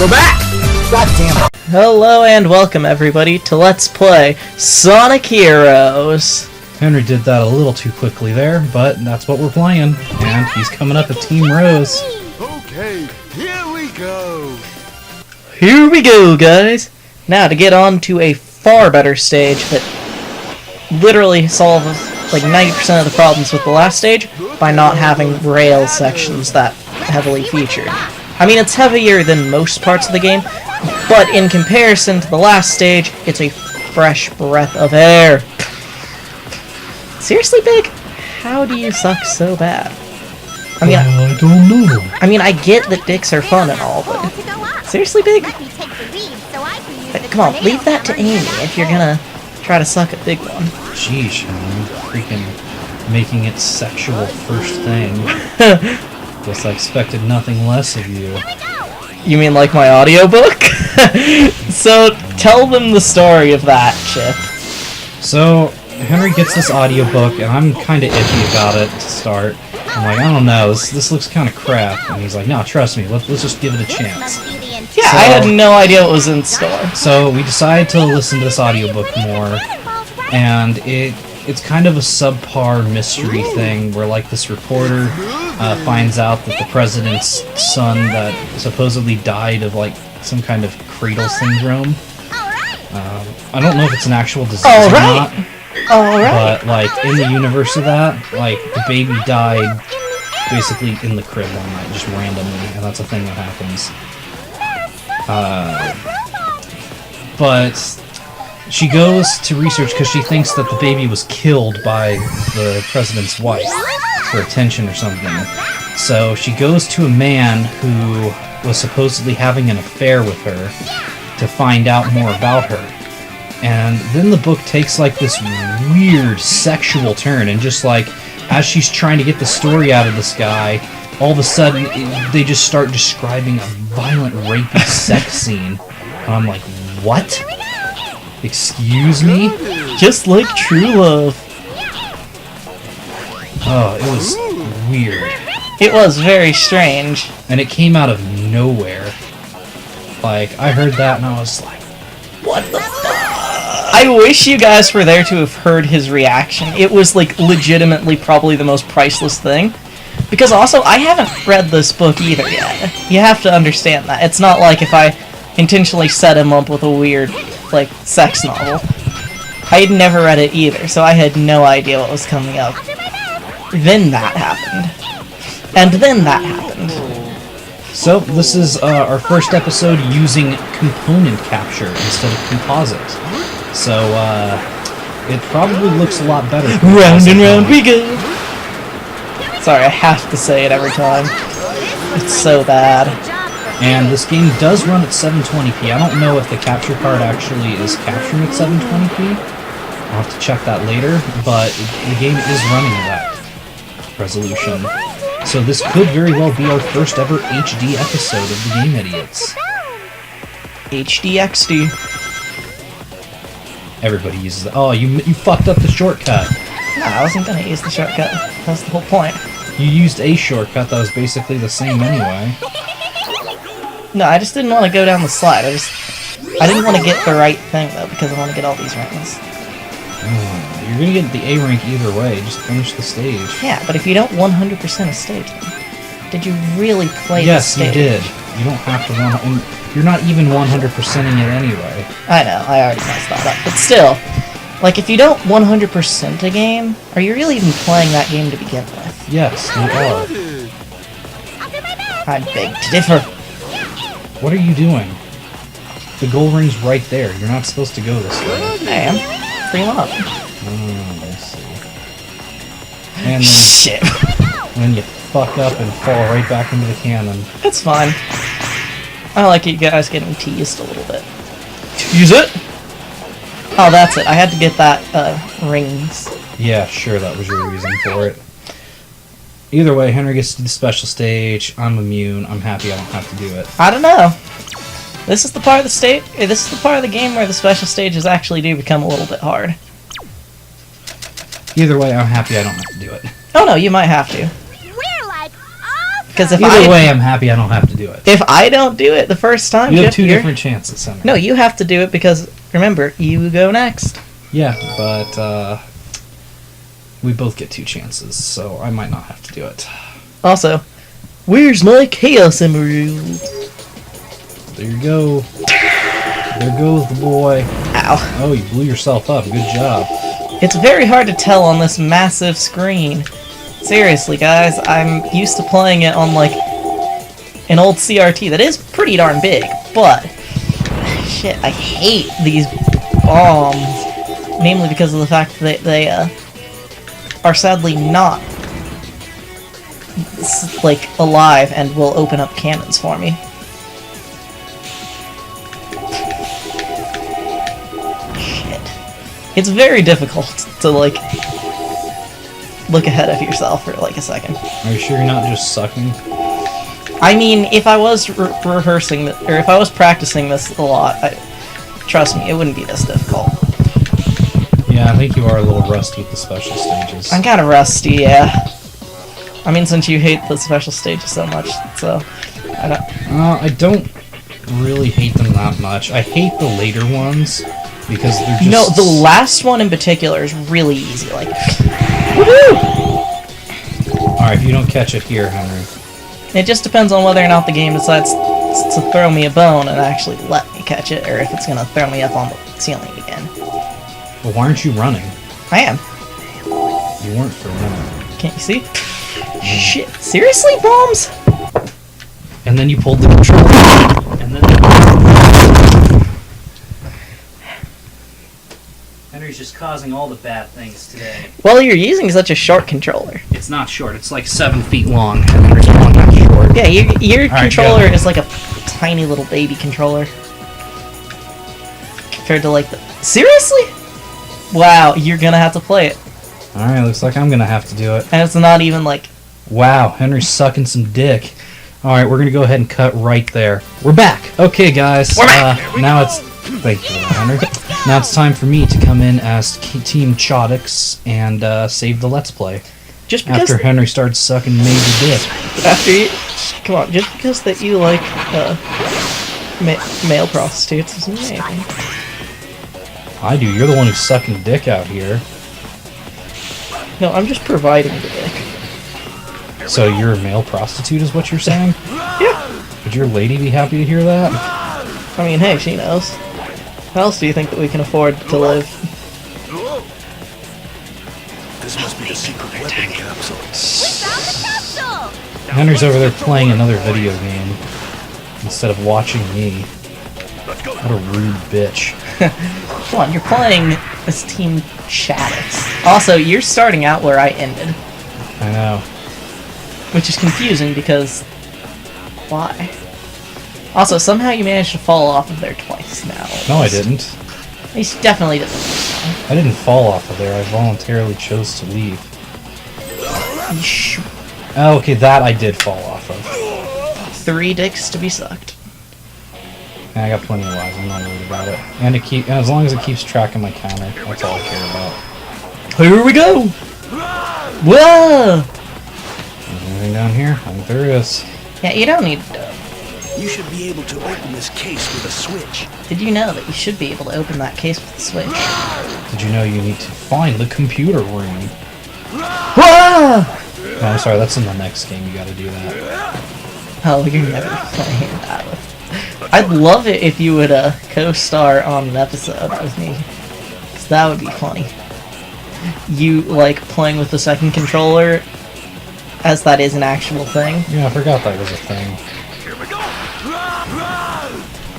We're back! God damn it. Hello and welcome everybody to Let's Play Sonic Heroes. Henry did that a little too quickly there, but that's what we're playing. And he's coming up at Team Rose. Okay, here we go. Here we go, guys. Now to get on to a far better stage that literally solves like 90% of the problems with the last stage by not having rail sections that heavily featured. I mean, it's heavier than most parts of the game, but in comparison to the last stage, it's a fresh breath of air. Seriously, Big? How do you suck so bad? I mean, I don't know. I mean, I get that dicks are fun and all, but seriously, Big? Come on, leave that to Amy if you're gonna try to suck a big one. Sheesh, Henry. Freaking making it sexual first thing. Guess I expected nothing less of you. You mean like my audiobook? So, tell them the story of that, Chip. So, Henry gets this audiobook, and I'm kind of iffy about it to start. I'm like, I don't know, this looks kind of crap. And he's like, no, trust me, let's just give it a chance. Yeah, So- I had no idea what was in store. So we decided to listen to this audiobook more, and it's kind of a subpar mystery thing where, like, this reporter finds out that the president's son that supposedly died of, like, some kind of cradle syndrome. I don't know if it's an actual disease or not, Alright. but, like, in the universe of that, like, the baby died basically in the crib one night, just randomly, and that's a thing that happens. But she goes to research because she thinks that the baby was killed by the president's wife for attention or something. So she goes to a man who was supposedly having an affair with her to find out more about her. And then the book takes like this weird sexual turn, and just like as she's trying to get the story out of this guy, all of a sudden they just start describing a violent rapey sex scene. And I'm like, what? Excuse me? Just like true love. Oh, it was weird. It was very strange. And it came out of nowhere. Like, I heard that and I was like, what the fuck? I wish you guys were there to have heard his reaction. It was like legitimately probably the most priceless thing. Because also, I haven't read this book either yet. You have to understand that. It's not like if I intentionally set him up with a weird, like, sex novel. I had never read it either, so I had no idea what was coming up. Then that happened. And then that happened. So, this is our first episode using component capture instead of composite. So, it probably looks a lot better. Round and round we go! Sorry, I have to say it every time. It's so bad. And this game does run at 720p. I don't know if the capture card actually is capturing at 720p. I'll have to check that later, but the game is running at that resolution. So this could very well be our first ever HD episode of the Gameidiots. HDXD. Everybody uses that. Oh, you fucked up the shortcut. No, I wasn't gonna use the shortcut. That's the whole point. You used a shortcut that was basically the same anyway. No, I just didn't want to go down the slide. I didn't want to get the right thing, though, because I want to get all these rings. Oh, you're gonna get the A rank either way. Just finish the stage. Yeah, but if you don't 100% a stage, then did you really play the Yes, stage? you did. You don't have to and you're not even 100%ing it anyway. I know, I already messed that up. But still, like, if you don't 100% a game, are you really even playing that game to begin with? Yes, you are. I beg to differ. What are you doing? The goal ring's right there. You're not supposed to go this way. I am. Free one up. Let's see. And Shit. then you fuck up and fall right back into the cannon. That's fine. I like you guys getting teased a little bit. Tease it? Oh, that's it. I had to get that, rings. Yeah, sure, that was your reason for it. Either way, Henry gets to the special stage. I'm immune. I'm happy I don't have to do it. I don't know. This is the part of the state. This is the part of the game where the special stages actually do become a little bit hard. Either way, I'm happy I don't have to do it. Oh no, you might have to. We're like Because if Either way, I'm happy I don't have to do it. if I don't do it the first time, You have Chip, two you're- different chances, Henry. No, you have to do it because remember, you go next. Yeah, but we both get 2 chances, so I might not have to do it. Also, where's my Chaos Emerald? There you go. There goes the boy. Ow. Oh, you blew yourself up. Good job. It's very hard to tell on this massive screen. Seriously, guys, I'm used to playing it on, like, an old CRT that is pretty darn big, but shit, I hate these bombs. Namely because of the fact that they are sadly not, like, alive and will open up cannons for me. Shit. It's very difficult to, like, look ahead of yourself for, like, a second. Are you sure you're not just sucking? I mean, if I was rehearsing, or if I was practicing this a lot, trust me, it wouldn't be this difficult. Yeah, I think you are a little rusty with the special stages. I'm kind of rusty, yeah. I mean, since you hate the special stages so much, so I don't really hate them that much. I hate the later ones because they're just... No, the last one in particular is really easy. Like, woohoo! Alright, if you don't catch it here, Henry. It just depends on whether or not the game decides to throw me a bone and actually let me catch it, or if it's gonna throw me up on the ceiling again. Well, why aren't you running? I am. You weren't for running. Can't you see? Shit. Seriously, bombs? And then you pulled the controller. And then... Henry's just causing all the bad things today. Well, you're using such a short controller. It's not short. It's like 7 feet long. Henry's not that short. Yeah, your All right, controller go. is like a tiny little baby controller. Compared to like the... Seriously? Wow, you're gonna have to play it. Alright, looks like I'm gonna have to do it. And it's not even like... Wow, Henry's sucking some dick. Alright, we're gonna go ahead and cut right there. We're back! Okay, guys. We're back! Now it's... Thank you, Henry. Now it's time for me to come in as Team Chodix and save the Let's Play. Just because... After Henry starts sucking major dick. After you... Come on, just because that you like, male prostitutes doesn't mean anything. I do. You're the one who's sucking dick out here. No, I'm just providing the dick. So you're a male prostitute is what you're saying? Yeah. Would your lady be happy to hear that? I mean, hey, she knows. How else do you think that we can afford to live? This must be the secret weapon capsule. Henry's over there playing another video game instead of watching me. What a rude bitch. Come on, you're playing as Team Chatix. Also, you're starting out where I ended. I know. Which is confusing because... Why? Also, somehow you managed to fall off of there twice now. No, I didn't. You definitely didn't. I didn't fall off of there. I voluntarily chose to leave. Oh, okay, that I did fall off of. 3 dicks to be sucked. And I got plenty of lives. I'm not worried about it. And as long as it keeps track of my counter, that's all I care about. Here we go! Whoa! Anything down here? I think there is. Yeah, you don't need to. You should be able to open this case with a switch. Did you know that you should be able to open that case with the switch? Did you know you need to find the computer room? Whoa! No, I'm sorry, that's in the next game. You gotta do that. Oh, you're never playing that with. I'd love it if you would co-star on an episode with me. 'Cause that would be funny. You, like, playing with the second controller, as that is an actual thing. Yeah, I forgot that was a thing. Here we go.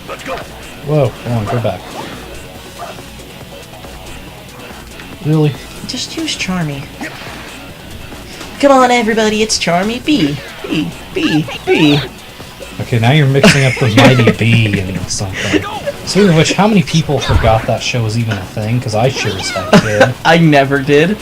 Let's go. Whoa, come on, go back. Really? Just use Charmy. Come on, everybody, it's Charmy. B. B. Okay, now you're mixing up the Mighty B and something. Speaking of which, how many people forgot that show was even a thing? Because I sure as heck did. I never did.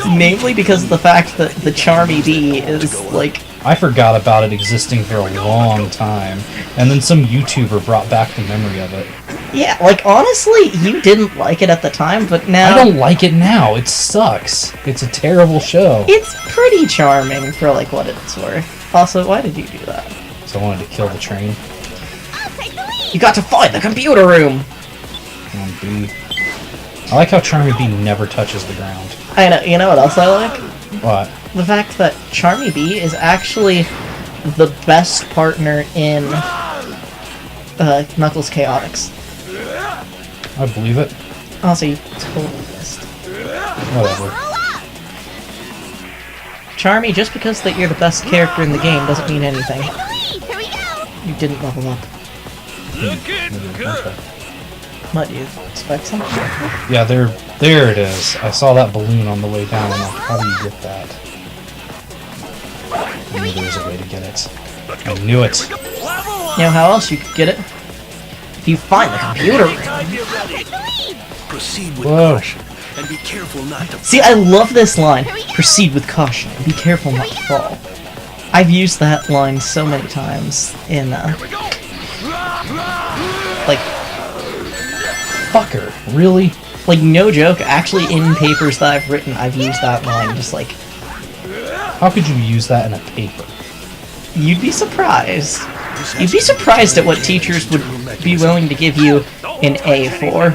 Namely because of the fact that the Charmy B is, like... I forgot about it existing for a long time, and then some YouTuber brought back the memory of it. Yeah, like, honestly, you didn't like it at the time, but now... I don't like it now. It sucks. It's a terrible show. It's pretty charming for, like, what it's worth. Also, why did you do that? So I wanted to kill the train. You got to find the computer room! Come on, B. I like how Charmy B never touches the ground. I know, you know what else I like? What? The fact that Charmy B is actually the best partner in Knuckles Chaotix. I believe it. Also, you totally missed. Whatever. Charmy, just because that you're the best character in the game doesn't mean anything. You didn't level up. Okay. What, do you expect something? Yeah, there it is. I saw that balloon on the way down. I'm like, how do you get that? I knew there was a way to get it. I knew it. You know how else you could get it? If you find the computer room. Proceed with Whoa. caution and be careful not to. See, I love this line. Proceed with caution and be careful not to fall. I've used that line so many times in, like, Fucker. Really? like, no joke, actually in papers that I've written, I've used that line, just like, How could you use that in a paper? you'd be surprised. You'd be surprised at what teachers would be willing to give you an A for.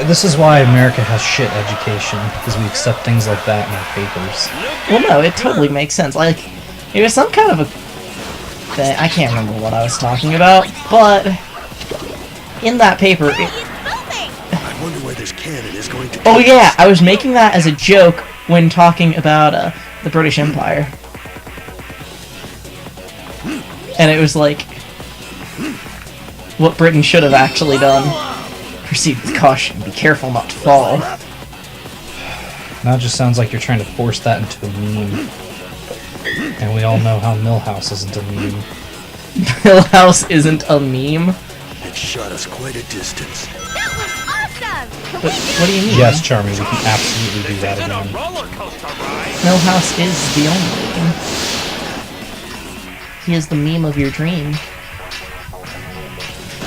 This is why America has shit education, because we accept things like that in our papers. Well, no, it totally makes sense. Like, it was some kind of a thing. I can't remember what I was talking about, but in that paper, I wonder where this cannon is going to. oh yeah, I was making that as a joke when talking about the British Empire. And it was like, what Britain should have actually done. Proceed with caution, be careful not to fall. Now it just sounds like you're trying to force that into a meme. And we all know how Millhouse isn't a meme. Millhouse isn't a meme? It shot us quite a distance. But what do you mean? Yes, Charmy, we can absolutely do that again. Millhouse is the only meme. He is the meme of your dream.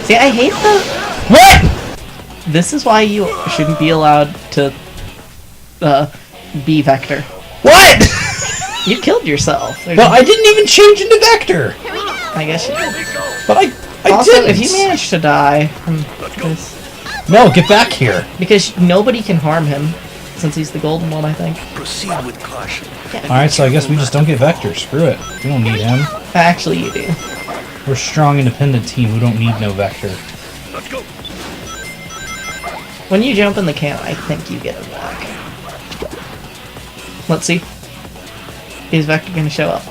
See, I hate the... What?! This is why you shouldn't be allowed to, be Vector. What?! You killed yourself. Well, I didn't even change into Vector! I guess you did. But I Also, didn't! if you manage to die from this... No, get back here! Because nobody can harm him, since he's the golden one, I think. Proceed with caution. Alright, so I guess we just don't get Vector. Screw it. We don't need him. Actually, you do. We're a strong, independent team who don't need no Vector. Let's go. When you jump in the can, I think you get him back. Let's see. Is Vector gonna show up?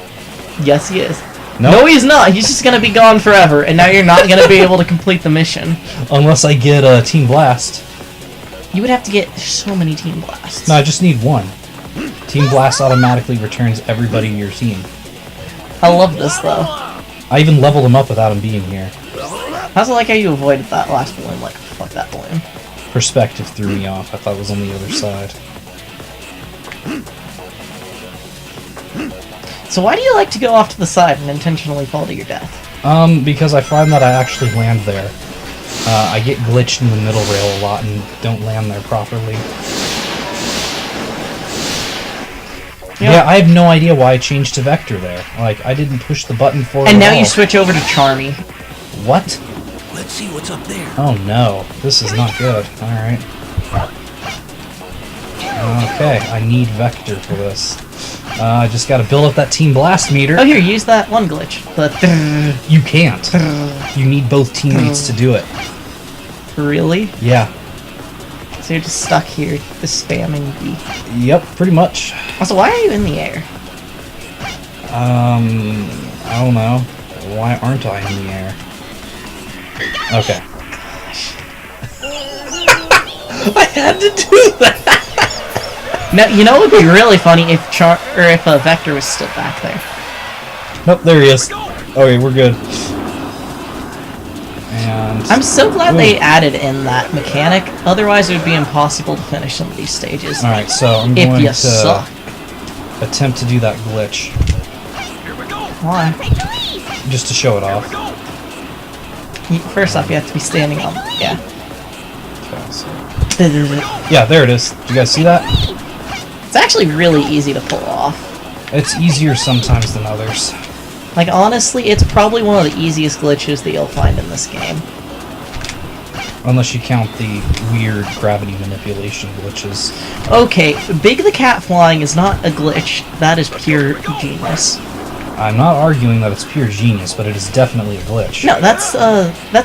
Yes, he is. Nope. No, he's not. He's just gonna be gone forever, and now you're not gonna be able to complete the mission. Unless I get a Team Blast. You would have to get so many Team Blasts. No, I just need one. Team Blast automatically returns everybody in your team. I love this, though. I even leveled him up without him being here. I also like how you avoided that last balloon. Like, fuck that balloon. Perspective threw me off. I thought it was on the other side. So why do you like to go off to the side and intentionally fall to your death? Because I find that I actually land there. I get glitched in the middle rail a lot and don't land there properly. Yeah, I have no idea why I changed to Vector there. Like, I didn't push the button forward And now at all. you switch over to Charmy. What? Let's see what's up there. Oh no, this is not good. Alright. Okay, I need Vector for this. I just gotta build up that Team Blast meter. Oh, here, use that one glitch. The You can't. You need both teammates to do it. Really? Yeah. So you're just stuck here, just spamming B. Yep, pretty much. Also, why are you in the air? I don't know. Why aren't I in the air? Okay. I had to do that! No, you know what would be really funny if Vector was still back there. Nope, there he is. Okay, we're good. And... I'm so glad they added in that mechanic, otherwise it would be impossible to finish some of these stages. Alright, so I'm If going you to suck. attempt to do that glitch. Why? Just to show it off. First off, you have to be standing on... Yeah. Okay, so... Yeah, there it is. Did you guys see that? It's actually really easy to pull off. It's easier sometimes than others. Like, honestly, it's probably one of the easiest glitches that you'll find in this game. Unless you count the weird gravity manipulation glitches. Okay, Big the Cat flying is not a glitch. That is pure genius. I'm not arguing that it's pure genius, but it is definitely a glitch. No, that's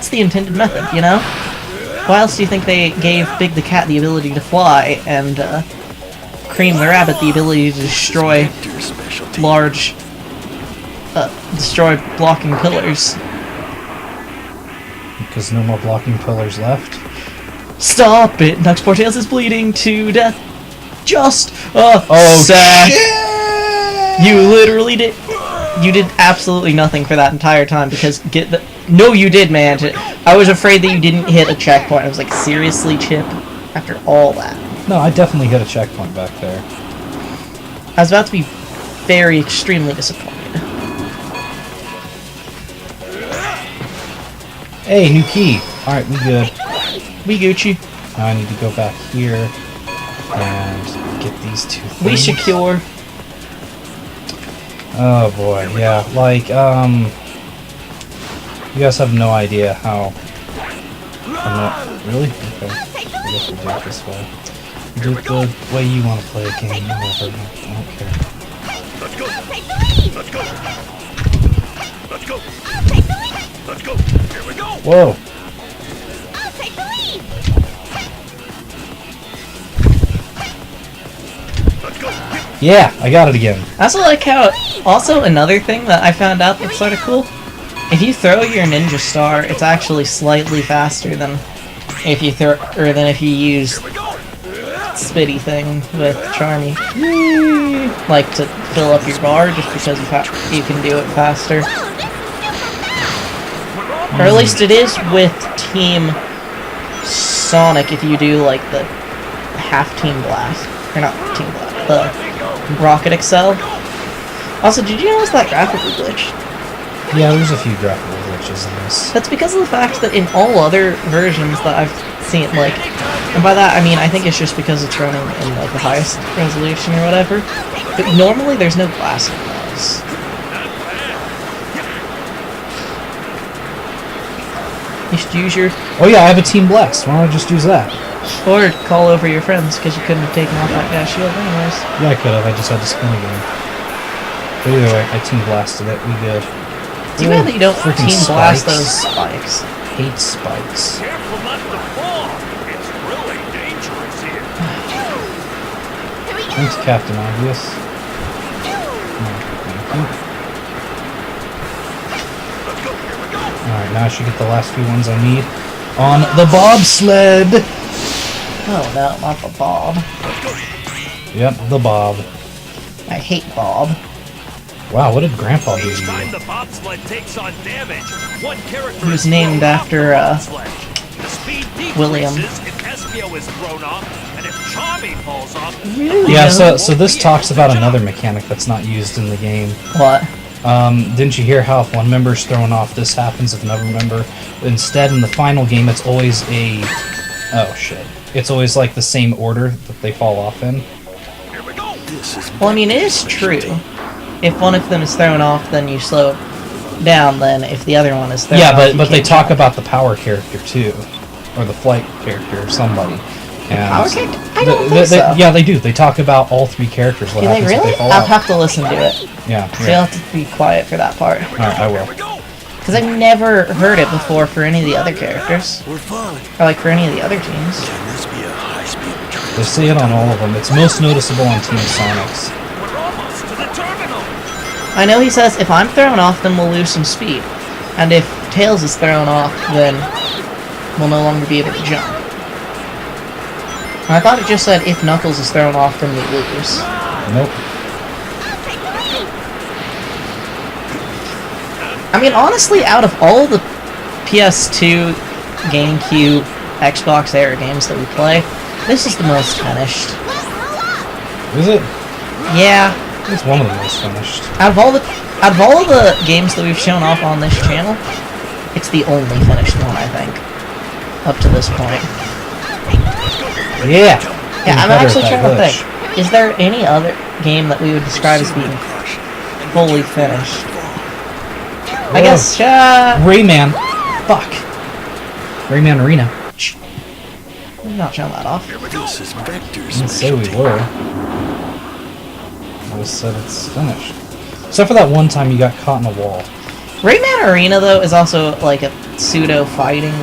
the intended method, you know? Why else do you think they gave Big the Cat the ability to fly, and Cream the Rabbit the ability to destroy large, destroy blocking pillars? Because no more blocking pillars left. Stop it! Nux Portails is bleeding to death. Just sad. shit! You literally did. You did absolutely nothing for that entire time because no, you did, man. I was afraid that you didn't hit a checkpoint. I was like, seriously, Chip? After all that? No, I definitely hit a checkpoint back there. I was about to be very extremely disappointed. Hey, new key. Alright, we good. We Gucci. Now I need to go back here and get these two things. We secure. Oh boy, yeah, like, you guys have no idea how... Really? Okay. I guess we'll do it this way. Do it the way you want to play a game, whatever. I don't care. Let's go! Let's go! Let's go! Let's go! Here we go! Whoa! I'll take the lead. Let's go! Yeah, I got it again. I also like how. Also, another thing that I found out that's sort of cool. If you throw your ninja star, it's actually slightly faster than if you use Spitty thing with Charmy. Like to fill up your bar just because you can do it faster. Or at least it is with Team Sonic if you do like the half Team Blast. Or not Team Blast, the Rocket Excel. Also, did you notice that graphical glitch? Yeah, there's a few graphical glitches in this. That's because of the fact that in all other versions that I've seen, like, and by that I mean I think it's just because it's running in like the highest resolution or whatever, but normally there's no glass in those. You should use your... Oh yeah, I have a Team Blast. Why don't I just use that? Or call over your friends, because you couldn't have taken off that guy's shield anyways. Yeah, I could have. I just had to spin again. But either way, I Team Blasted it. We good. Too bad that you don't Freaking Team Blast spikes. those spikes. Hate spikes. Careful not to fall! It's really dangerous here! Thanks, Captain Obvious. Thank you. Let's go! Here we go! Alright, now I should get the last few ones I need on the bobsled! Oh no, not the Bob. Yep, the Bob. I hate Bob. Wow, what did Grandpa do to Each time you? the bobsled takes on damage, one character He was is named thrown off after, the bobsled. The speed decreases William. if Espio is thrown off, and if Charmy falls off... Really? Yeah, so this talks about another mechanic that's not used in the game. What? Didn't you hear how if one member's thrown off, this happens if another member... Instead, in the final game, it's always a... Oh, shit. It's always, like, the same order that they fall off in. Here we go! This is Well, I mean, it is true. If one of them is thrown off, then you slow down. Then if the other one is thrown off, Yeah, you but they can't talk jump. about the power character, too. Or the flight character, or somebody. And Power character? I don't think so. Yeah, they do. They talk about all three characters, what Do they happens if really? they fall I'll off. have to listen to it. Yeah, So you'll have to be quiet for that part. Alright, I will. Because I've never heard it before for any of the other characters. We're fine. Or like for any of the other teams. Can this be a high-speed train? They say it on all of them. It's most noticeable on Team Sonic's. We're almost to the terminal! I know he says if I'm thrown off, then we'll lose some speed. And if Tails is thrown off, then we'll no longer be able to jump. And I thought it just said if Knuckles is thrown off, then we lose. Nope. I mean, honestly, out of all the PS2, GameCube, Xbox era games that we play, this is the most finished. Is it? Yeah, It's one of the most finished. out of all the games that we've shown off on this channel, it's the only finished one, I think, up to this point. Yeah! Yeah, I'm Better at actually that trying to glitch. think. Is there any other game that we would describe as being fully finished. I guess, Rayman. Fuck. Rayman Arena. I'm not showing that off. This is Vector's Didn't say we were. I just said it's finished. Except for that one time you got caught in a wall. Rayman Arena, though, is also like a pseudo-fighting,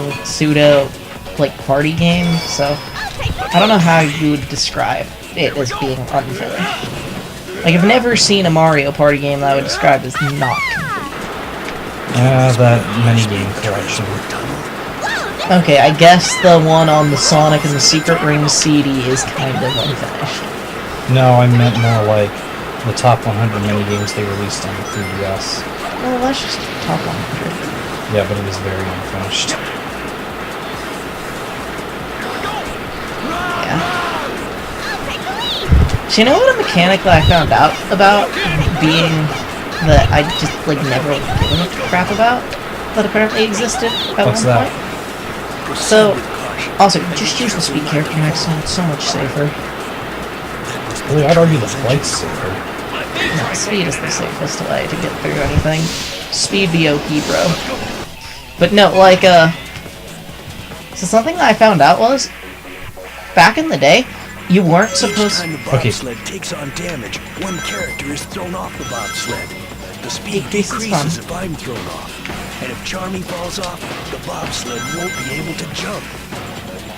like party game, so I don't know how you would describe it as being unfinished. Like, I've never seen a Mario Party game that I would describe as not complete. That minigame collection. Okay, I guess the one on the Sonic and the Secret Ring CD is kind of unfinished. No, I meant more like the top 100 minigames they released on the 3DS. Well, that's just top 100. Yeah, but it was very unfinished. Yeah. So you know what a mechanic that I found out about being that I just like never given a crap about that apparently existed at What's one that? point? So, also, just use the speed character next time, it's so much safer. Really, I'd argue the flight's safer. No, speed is the safest way to get through anything. Speed be OP, bro. But no, like, so something that I found out was, back in the day, you weren't supposed Each time the bobsled takes on damage, one character is thrown off the bobsled. The speed This is fun. decreases if I'm thrown off. And if Charmy falls off, the bobsled won't be able to jump.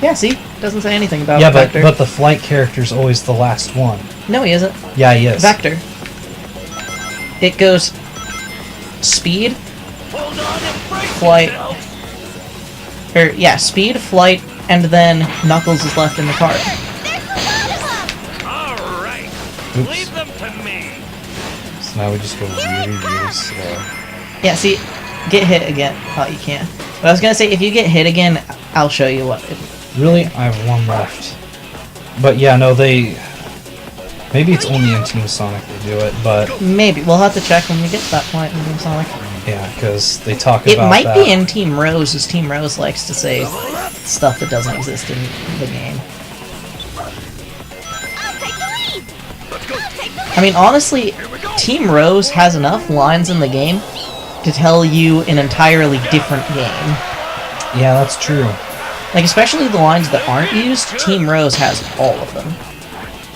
Yeah, see? Doesn't say anything about Yeah, Vector. but the flight character's always the last one. No, he isn't. Yeah, he is. Vector. It goes speed, Hold on and brace flight, yourself. or yeah, speed, flight, and then Knuckles is left in the cart. All right, Oops. leave them to me. So now we just go really, really slow. Yeah, see, get hit again. Oh, you can't. But I was gonna say, if you get hit again, I'll show you what. Really? I have one left. But yeah, no, they... Maybe it's only in Team Sonic they do it, but... Maybe. We'll have to check when we get to that point in Team Sonic. Yeah, because they talk It about might that. be in Team Rose, as Team Rose likes to say stuff that doesn't exist in the game. I'll take the lead. Let's go. I'll take the lead. I mean, honestly, Team Rose has enough lines in the game to tell you an entirely different game. Yeah, that's true. Like, especially the lines that aren't used, Team Rose has all of them.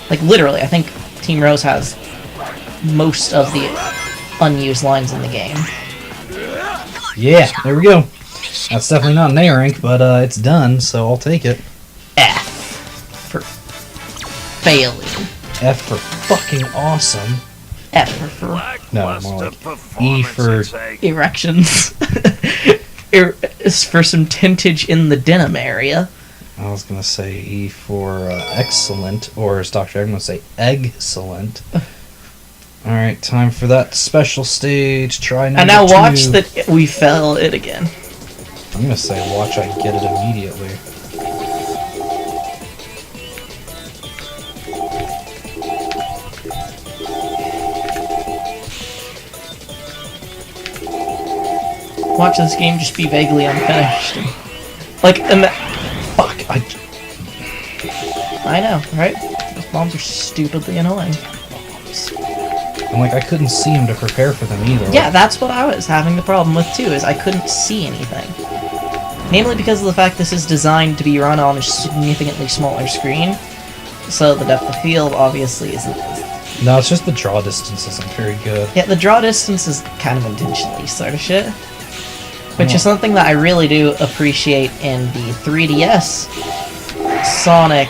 Like, literally, I think Team Rose has most of the unused lines in the game. Yeah, there we go. That's definitely not an A rank, but it's done, so I'll take it. F for failing. F for fucking awesome. F for No, more like E for... erections. Is for some tintage in the denim area. I was gonna say E for excellent, or as Dr. Eggman would say, excellent. Alright, time for that special stage. Try number And now watch 2. that we fell it again. I'm gonna say watch I get it immediately. Watch this game just be vaguely unfinished. Like, Fuck! I know, right? Those bombs are stupidly annoying. I'm like, I couldn't see him to prepare for them either. Yeah, that's what I was having the problem with too, is I couldn't see anything. Namely because of the fact this is designed to be run on a significantly smaller screen, so the depth of field obviously isn't. No, it's just the draw distance isn't very good. Yeah, the draw distance is kind of intentionally sort of shit. Which is something that I really do appreciate in the 3DS Sonic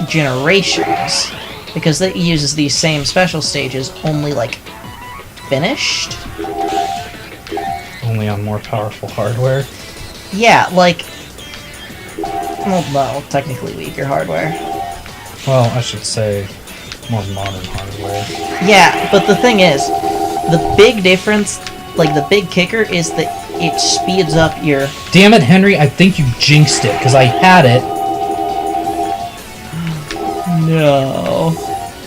generations. Because it uses these same special stages, only, like, finished? Only on more powerful hardware. Yeah, like... Well, no, technically weaker hardware. Well, I should say more modern hardware. Yeah, but the thing is, the big difference, like, the big kicker is that it speeds up your... Damn it, Henry, I think you jinxed it, because I had it. No.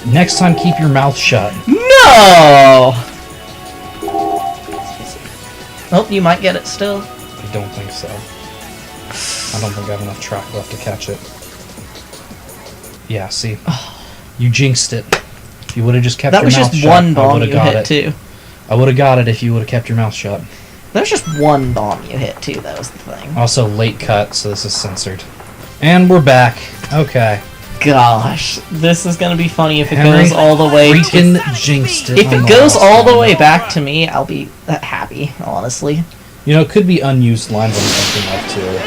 Next time, keep your mouth shut. No! Oh, you might get it still. I don't think so. I don't think I have enough track left to catch it. Yeah, see? You jinxed it. If you would have just kept That your was mouth just shut, one I bomb would have you got hit, it. too. I would have got it if you would have kept your mouth shut. That was just one bomb you hit, too. That was the thing. Also, late cut, so this is censored. And we're back. Okay. Gosh, this is gonna be funny if it Henry goes all the way to... freaking jinxed it. If on it the goes last all the one. way back to me, I'll be happy, honestly. You know, it could be unused lines I'm thinking of, too.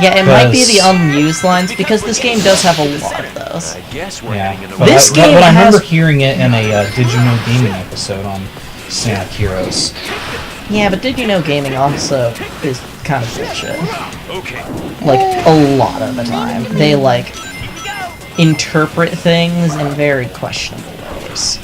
Yeah, it might be the Because- unused lines, because this game does have a lot of those. I guess we're Yeah. heading in the But This I, game but I remember has- hearing it in a Did You Know Gaming episode on Sonic Heroes. Yeah, but did you know gaming also is kind of bullshit? Okay. Like, a lot of the time. They, like, interpret things in very questionable ways.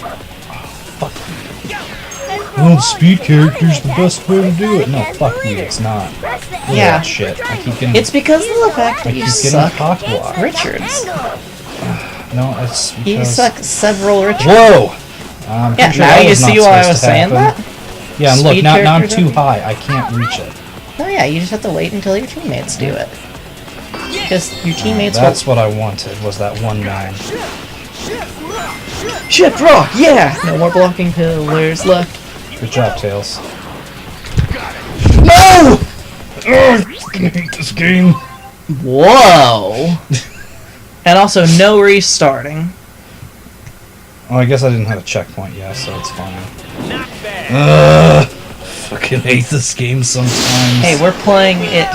Oh, the speed character's the best way to do it. No, fuck you, it's not. Look at Yeah. that shit. I keep getting... It's because of the fact I that you keep getting suck cockblocked. Richards. No, it's because... You suck several Richards. Whoa! I'm Yeah, pretty sure now that you was not see why I supposed was to saying happen. that? Yeah, and look, Speed now I'm characters too are- high. I can't reach it. No, yeah, you just have to wait until your teammates do it. Because your teammates That's what I wanted, was that 1-9. will... Shit, rock, yeah! No more blocking pillars left. Good job, Tails. No! I fucking hate this game. Whoa! And also, no restarting. Oh, I guess I didn't have a checkpoint yet, so it's fine. Not bad. Fucking hate this game sometimes. Hey, we're playing it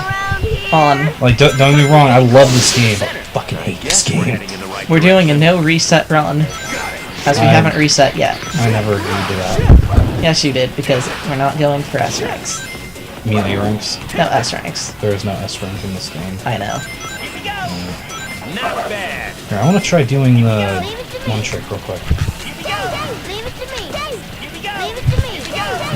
on... Like, don't get me wrong, I love this game, but I fucking hate this Guess we're game. heading in the right We're doing a no reset run. As we haven't reset yet. I never agreed to that. Yes, you did, because we're not going for S ranks. Me and A ranks. No S ranks. There is no S rank in this game. I know. Not bad. Here, I want to try doing the one trick real quick. Leave it to me. Leave it to me.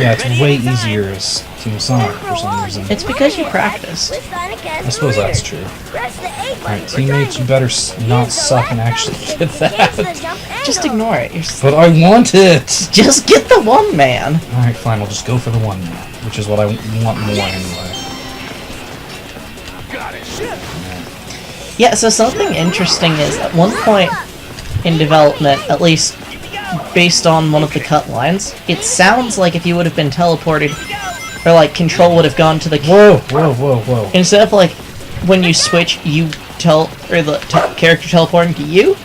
Yeah, it's way easier as Team Sonic for some reason. It's because you practice. I suppose that's true. Press the A button. Alright, teammates, you better not suck and actually get that. Just ignore it. You're But I want it! just get the one man. Alright, fine, we'll just go for the one man, which is what I want more anyway. Yeah, so something interesting is, at one point in development, at least based on one of the cut lines, it sounds like if you would have been teleported, or like control would have gone to the... Whoa, whoa, whoa, whoa. Instead of like, when you switch, you the character teleporting to you,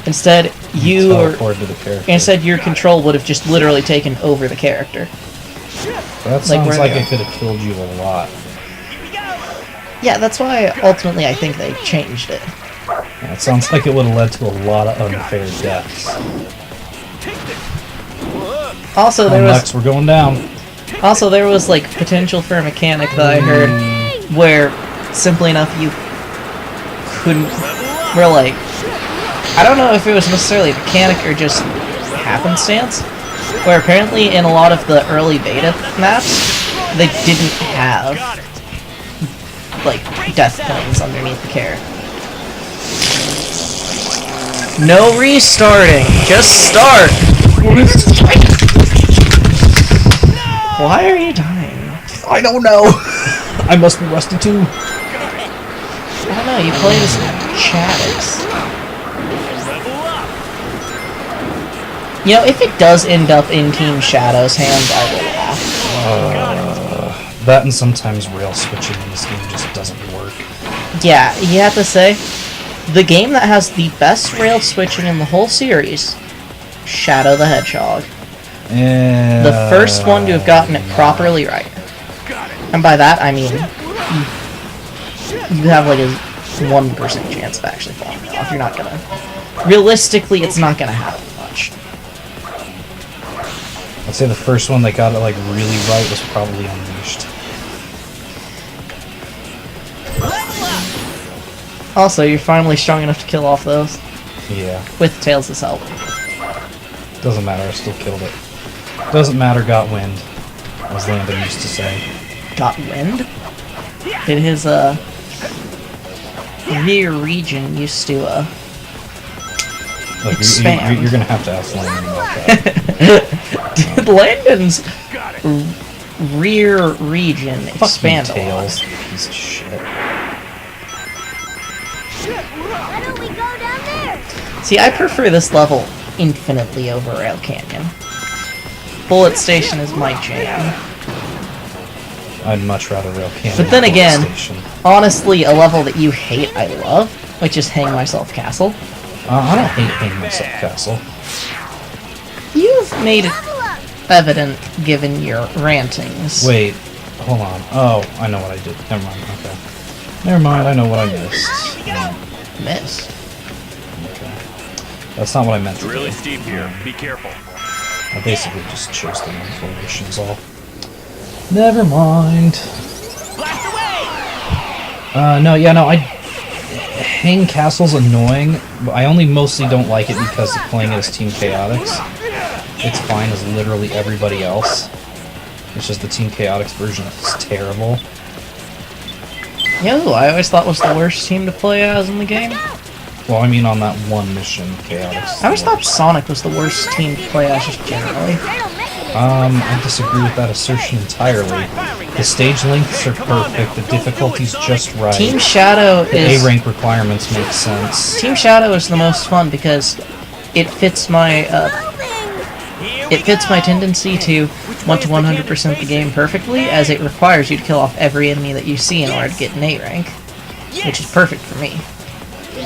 instead Teleport to the character. instead your control would have just literally taken over the character. That like sounds where like they it could have killed you a lot. Yeah, that's why ultimately I think they changed it. Yeah, it sounds like it would have led to a lot of unfair deaths. Also, there Oh, was Lex, we're going down. Also, there was, like, potential for a mechanic that I heard where, simply enough, you couldn't... Where, like... I don't know if it was necessarily a mechanic or just happenstance, where apparently in a lot of the early beta maps, they didn't have, like, death points underneath the character. No restarting! Just start! Why are you dying? I don't know. I must be rusty too. I don't know, you play as Chaddix. You know, if it does end up in Team Shadow's hands, I will laugh. That and sometimes rail switching in this game just doesn't work. Yeah, you have to say, the game that has the best rail switching in the whole series, Shadow the Hedgehog. The first one to have gotten it properly right. And by that, I mean, you have like a 1% chance of actually falling off. You're not gonna... Realistically, it's not gonna happen much. I'd say the first one that got it like really right was probably Unleashed. Also, you're finally strong enough to kill off those, Yeah, with Tails' help. doesn't matter, I still killed it. Doesn't matter, got wind, as Landon used to say. Got wind? Did his, rear region used to, Look, expand. you're gonna have to ask Landon about that. Did Landon's rear region Fuck you, expand a lot? Tails, piece of shit. Why don't we go down there? See, I prefer this level infinitely over Rail Canyon. Bullet Station is my jam. I'd much rather Rail Canyon. But then than Bullet again, Station. honestly, a level that you hate, I love, which is Hang Myself Castle. I don't hate Hang Myself Castle. You've made it evident given your rantings. Wait, hold on. Oh, I know what I did. Never mind. Okay. Never mind. I know what I missed. Miss. Okay. That's not what I meant to Really do. steep here. Be careful. I basically just chose the wrong formations all. Never mind. Blast away! No, Hang Castle's annoying, but I only mostly don't like it because of playing it as Team Chaotix. It's fine as literally everybody else. It's just the Team Chaotix version is terrible. You know who I always thought was the worst team to play as in the game? Well, I mean on that one mission, Chaotix. I always thought Sonic was the worst team to play as just generally. I disagree with that assertion entirely. The stage lengths are perfect, the difficulty's just right. Team Shadow The is... A-rank requirements make sense. Team Shadow is the most fun because it fits my tendency to want to 100% the game perfectly, as it requires you to kill off every enemy that you see in order to get an A rank, which is perfect for me.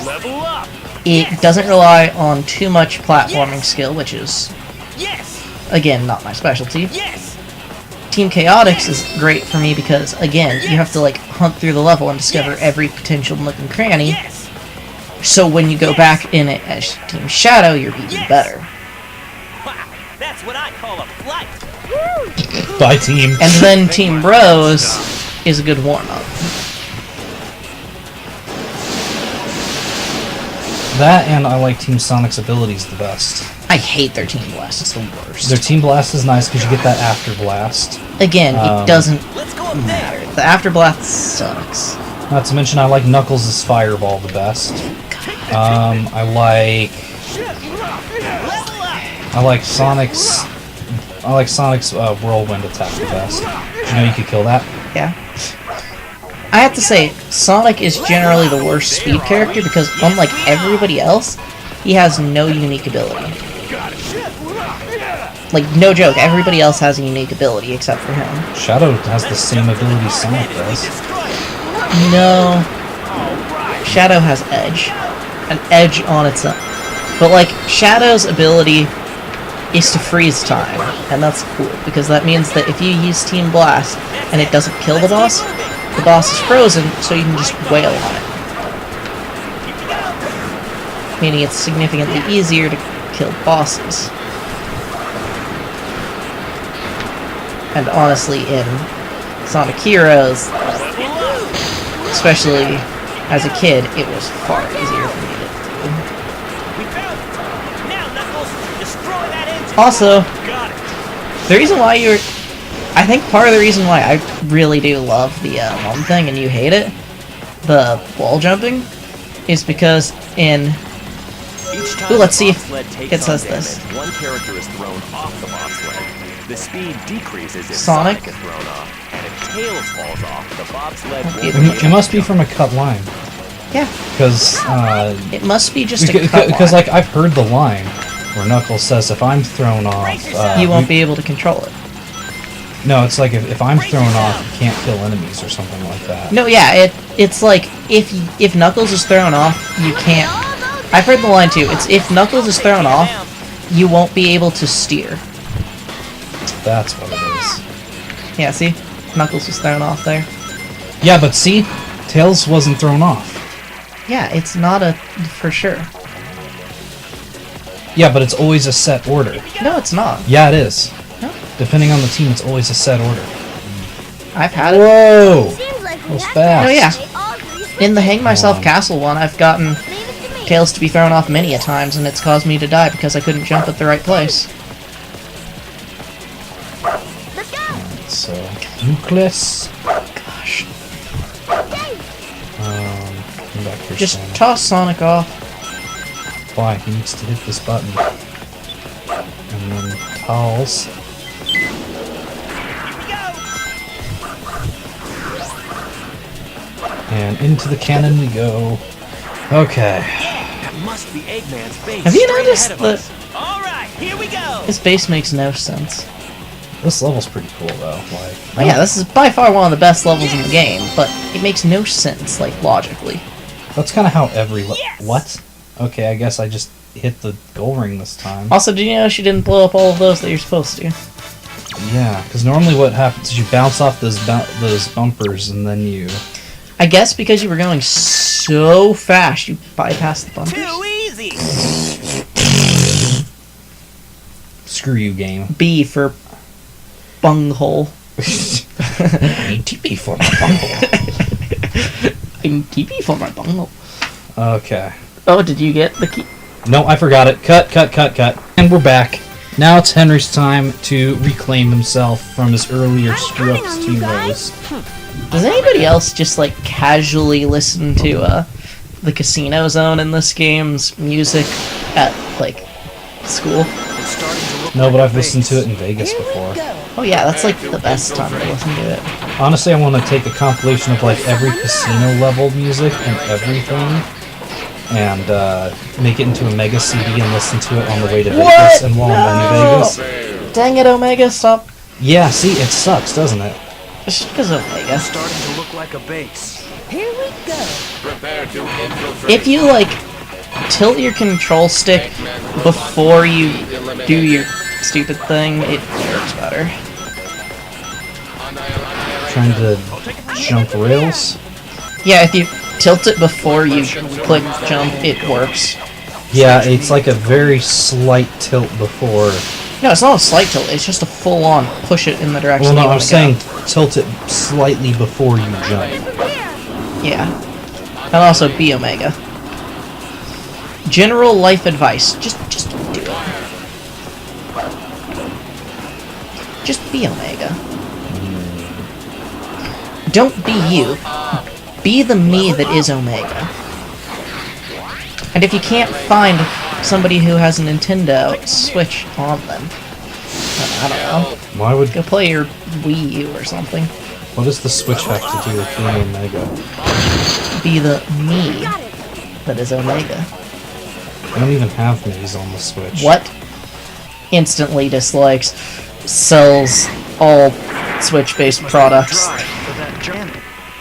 Level up! It doesn't rely on too much platforming skill, which is, Yes! again, not my specialty. Yes! Team Chaotix is great for me because, again, you have to like hunt through the level and discover every potential nook and cranny. Yes! So when you go back in it as Team Shadow, you're even better. Wow, that's what I call a flight! Bye, team. And then Team Rose is a good warm-up. That and I like Team Sonic's abilities the best. I hate their Team Blast, it's the worst. Their Team Blast is nice because you get that After Blast. Again, it doesn't Let's go up there! matter. The After Blast sucks. Not to mention I like Knuckles' Fireball the best. I like Sonic's Whirlwind attack the best. Did you know you could kill that? Yeah. I have to say, Sonic is generally the worst speed character because, unlike everybody else, he has no unique ability. Like, no joke, everybody else has a unique ability except for him. Shadow has the same ability Sonic does. No. Shadow has edge. An edge on its own. But, like, Shadow's ability is to freeze time, and that's cool, because that means that if you use Team Blast and it doesn't kill the boss is frozen, so you can just wail on it. Meaning it's significantly easier to kill bosses. And honestly, in Sonic Heroes, especially as a kid, it was far easier for me to do. We found it! Now, Knuckles, destroy that engine! Also, Got it! the reason why I think part of the reason why I really do love the one thing and you hate it, the wall jumping, is because in... Each time Ooh, let's the see if bobsled takes it on says damage, this. one character is thrown off the bobsled. The speed decreases if Sonic? Sonic is thrown off, and if Tails falls off, the bobsled Okay. won't be It must be from a cut line. Yeah, Because, it must be just a cut because line. like, I've heard the line where Knuckles says, if I'm thrown off... You won't be able to control it. No, it's like, if I'm thrown off, you can't kill enemies or something like that. No, yeah, it's like, if Knuckles is thrown off, you can't... I've heard the line too, it's if Knuckles is thrown off, you won't be able to steer. That's what it is. Yeah, see? Knuckles was thrown off there. Yeah, but see? Tails wasn't thrown off. Yeah, it's not a... for sure. Yeah, but it's always a set order. No, it's not. Yeah, it is. No. Depending on the team, it's always a set order. I've had it. Whoa! Seems like That was we fast. Oh, yeah. have In the Hang Myself on. Castle one, I've gotten Tails to be thrown off many a times, and it's caused me to die because I couldn't jump at the right place. Let's go. So, Nucleus. Gosh. Come back here, Just Sonic. toss Sonic off. Why? He needs to hit this button. And then toss. And into the cannon we go. Okay. That must be Eggman's base. Have you straight noticed ahead of that us. Here we go. This base makes no sense. This level's pretty cool though. Like, Oh yeah, this is by far one of the best levels in the game, but it makes no sense, like, logically. that's kind of how every what? Okay, I guess I just hit the goal ring this time. Also, did you know she didn't blow up all of those that you're supposed to? Yeah, because normally what happens is you bounce off those bumpers and then you. I guess because you were going so fast, you bypassed the bumpers. Too easy. Screw you, game. B for bunghole. TP for my bunghole. I'm TP for my bunghole. Okay. Oh, did you get the key? No, I forgot it. Cut. And we're back. Now it's Henry's time to reclaim himself from his earlier screw-ups to Rose. Does anybody else just, like, casually listen to, the Casino Zone in this game's music at, like, school? No, but I've listened to it in Vegas before. Oh yeah, that's, like, the best time to listen to it. Honestly, I want to take a compilation of, like, every casino level music and everything, and make it into a mega CD and listen to it on the way to Vegas and while I'm in Vegas. Dang it, Omega, stop. Yeah, see, it sucks, doesn't it? Just because Omega. Starting to look like a base. Here we go. Prepare to infiltrate. If you, like, tilt your control stick before you do your stupid thing, it works better. Trying to jump rails. Yeah, if you tilt it before you click jump, it works. Yeah, it's like a very slight tilt before. No, it's not a slight tilt, it's just a full-on push it in the direction Well, no, you I'm want to saying tilt it slightly before you jump. Yeah. And also be Omega. General life advice. Just do it. Just be Omega. Don't be you. Be the me that is Omega. And if you can't find somebody who has a Nintendo Switch on them, I don't know. Why would? Go play your Wii U or something. What does the Switch have to do with being Omega? Be the me that is Omega. I don't even have these on the Switch. What? Instantly dislikes. Sells all Switch-based products.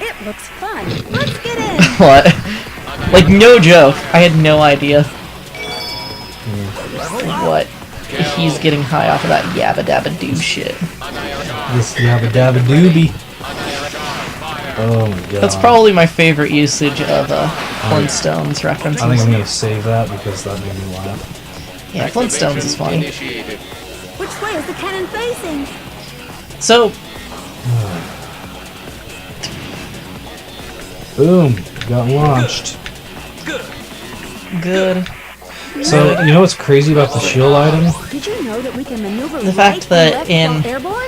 It looks fun. Let's get in. What? Like, no joke. I had no idea. What? He's getting high off of that yabba dabba doo shit. This yabba dabba doobie. Oh my god. That's probably my favorite usage of Flintstones references. I think I'm gonna save that because that made me laugh. Yeah, Flintstones is funny. Initiated. Which way is the cannon facing? So, Boom! Got launched. good. So, you know what's crazy about the shield item? Did you know that we can maneuver The fact right and that left in- while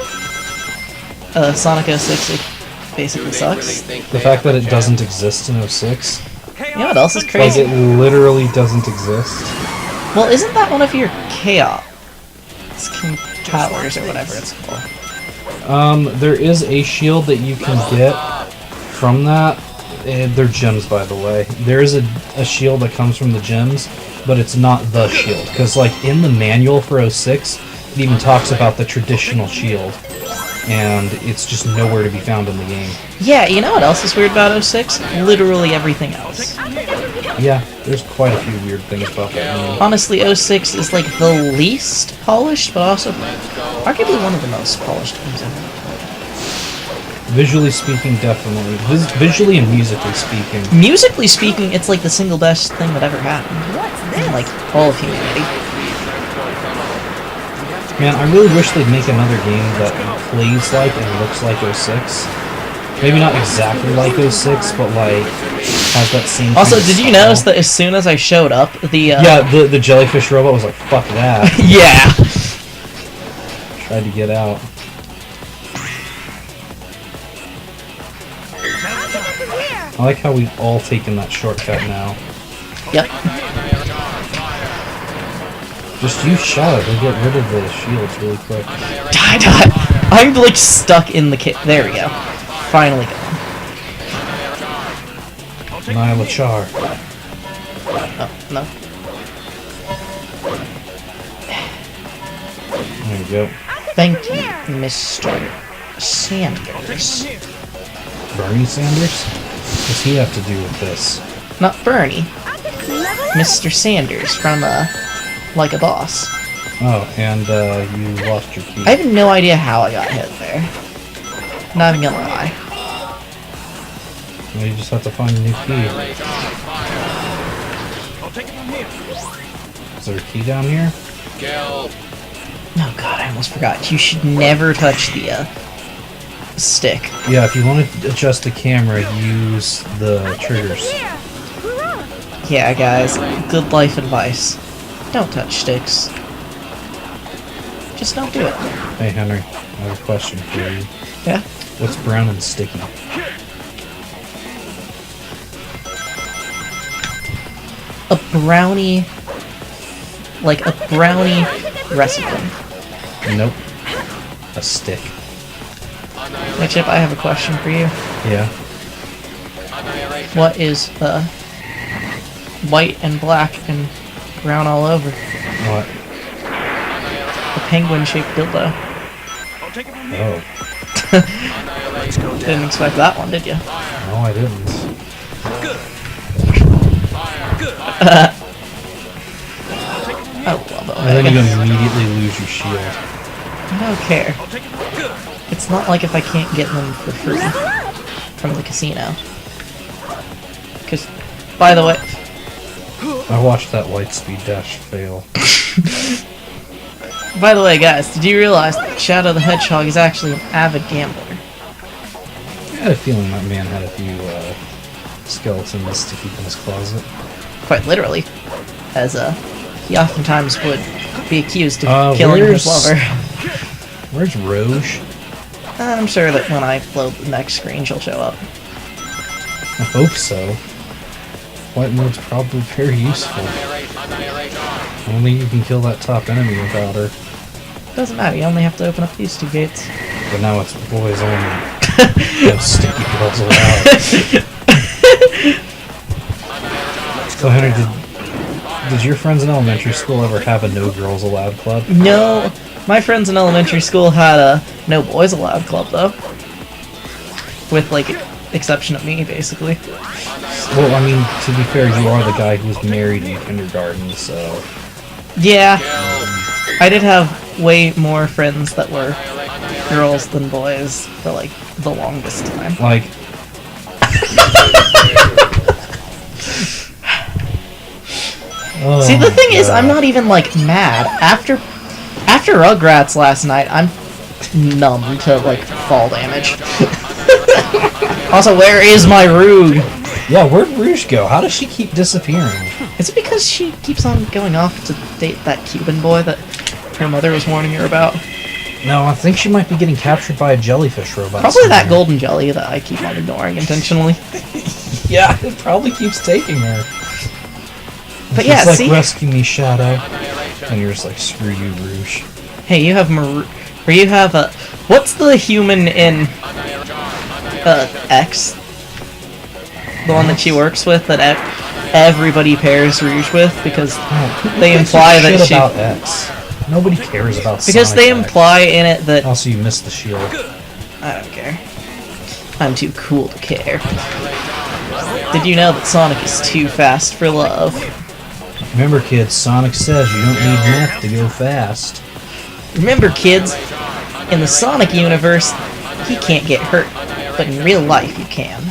airborne? Sonic 06 it basically sucks. The fact that it doesn't exist in 06. You know what else is Like, crazy? it literally doesn't exist. Well, isn't that one of your chaos powers or whatever it's called? There is a shield that you can get from that. They're gems, by the way. There is a shield that comes from the gems, but it's not the shield. Because, like, in the manual for 06, it even talks about the traditional shield. And it's just nowhere to be found in the game. Yeah, you know what else is weird about 06? Literally everything else. Yeah, there's quite a few weird things about that game. Honestly, 06 is like the least polished, but also arguably one of the most polished games ever. Visually speaking, definitely. Visually and musically speaking. Musically speaking, it's like the single best thing that ever happened. What's In this? like all of humanity. Man, I really wish they'd make another game that plays like and looks like 06. Maybe not exactly like 06, but like has that same. Also, kind of did you style. notice that as soon as I showed up, the Yeah, the jellyfish robot was like, "Fuck that." yeah. Tried to get out. I like how we've all taken that shortcut now. Yep. Just use shadow to get rid of the shields really quick. Die. I'm like stuck in the kit. There we go. Finally gone. Nyla Char. Oh, no. go. Thank you, Mr. Sanders. Bernie Sanders? What's he have to do with this? Not Bernie. Mr. Sanders from, Like a Boss. Oh, and you lost your key. I have no idea how I got hit there. Not even gonna lie. Well, you just have to find a new key. I'll take it from here. Is there a key down here? Kill. Oh god, I almost forgot. You should never touch the, stick. Yeah, if you want to adjust the camera, use the triggers. Yeah, guys, good life advice. Don't touch sticks. Just don't do it. Hey, Henry, I have a question for you. Yeah? What's brown and sticky? A brownie... Like a brownie recipe. Nope. A stick. Hey, Chip, I have a question for you. Yeah. What is, white and black and brown all over? What? A penguin-shaped dildo. I'll take it from here. Oh. Didn't expect that one, did you? No, I didn't. Oh, well, And then you immediately lose your shield. I don't care. I'll take it from here. It's not like if I can't get them for free from the casino. Because, by the way... I watched that Lightspeed dash fail. By the way, guys, did you realize that Shadow the Hedgehog is actually an avid gambler? I had a feeling that man had a few skeletons to keep in his closet. Quite literally. As, he oftentimes would be accused of killing his lover. Where's Rouge? I'm sure that when I load the next screen, she'll show up. I hope so. White mode's probably very useful. I don't think you can kill that top enemy without her. Doesn't matter, you only have to open up these two gates. But now it's boys only. No sticky girls allowed. So Henry, did your friends in elementary school ever have a no girls allowed club? No, my friends in elementary school had a no boys allowed club, though. With, like, exception of me, basically. Well, I mean, to be fair, you are the guy who was married in kindergarten, so... Yeah, I did have way more friends that were girls than boys for, like, the longest time. Like... Oh, See, the thing is, God. I'm not even, like, mad. After Rugrats last night, I'm numb to, like, fall damage. Also, where is my Rouge? Yeah, where'd Rouge go? How does she keep disappearing? Is it because she keeps on going off to date that Cuban boy that her mother was warning her about? No, I think she might be getting captured by a jellyfish robot. Probably that somewhere. golden jelly that I keep on ignoring intentionally. Yeah, it probably keeps taking her. But It's yeah, like, see? rescue me, Shadow. And you're just like, screw you, Rouge. Hey, you have or you have a... What's the human in... X? The one that she works with that everybody pairs Rouge with because they imply that shit she... about X. Nobody cares about Because Sonic they X. imply in it that... Also, you missed the shield. I don't care. I'm too cool to care. Did you know that Sonic is too fast for love? Remember, kids, Sonic says you don't need meth to go fast. Remember, kids, in the Sonic universe, he can't get hurt, but in real life, you can.